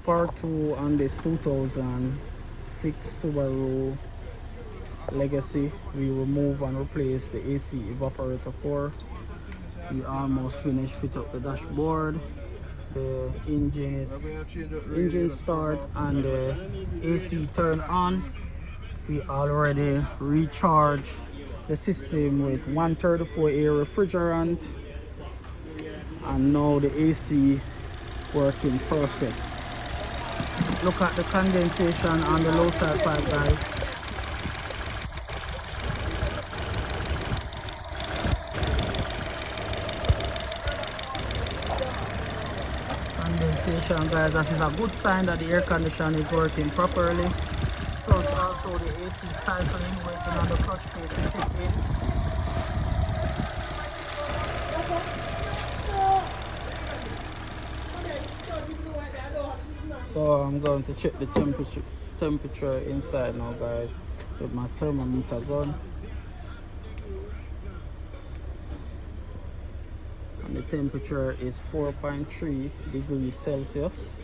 part 2 on this 2006 Subaru Legacy. We remove and replace the AC evaporator core. We almost finished fit up the dashboard. The engine start and the AC turn on. We already recharged the system with 134A refrigerant, and now the AC working perfect. Look at the condensation on the low side pipe, guys. Condensation, guys, that is a good sign that the air conditioner is working properly. Plus also the AC cycling, working on the clutch phase to kick in. So I'm going to check the temperature inside now, guys, with my thermometer gun. And the temperature is 4.3 degrees Celsius.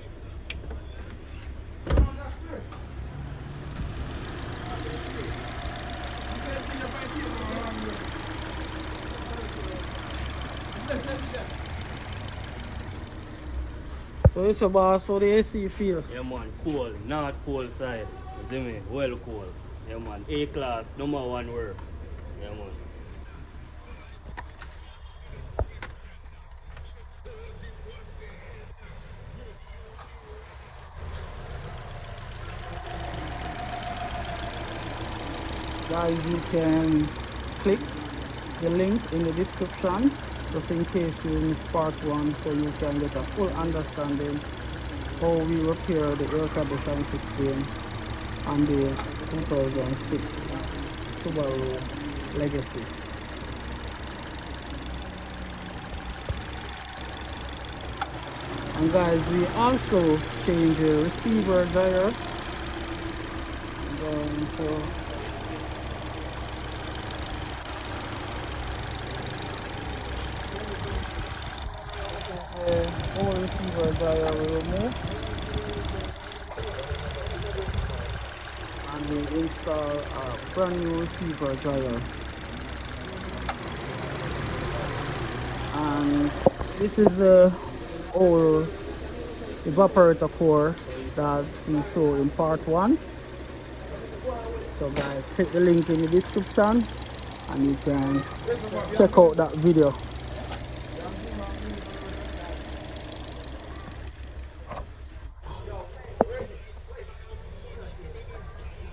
So it's about how the AC feel. Yeah man, cool, not cold side. You see me? Well cool. Yeah man, A class, number 1 work. Yeah man. Guys, you can click the link in the description just in case you miss part 1, so you can get a full understanding how we repair the air conditioning system on the 2006 Subaru Legacy. And guys, we also change the receiver dryer. Going to all receiver dryer we remove, and we install a brand new receiver dryer. And this is the old evaporator core that we saw in part 1. So guys, click the link in the description and you can check out that video.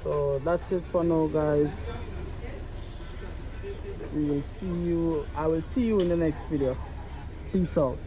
So that's it for now, guys. We will see you. I will see you in the next video. Peace out.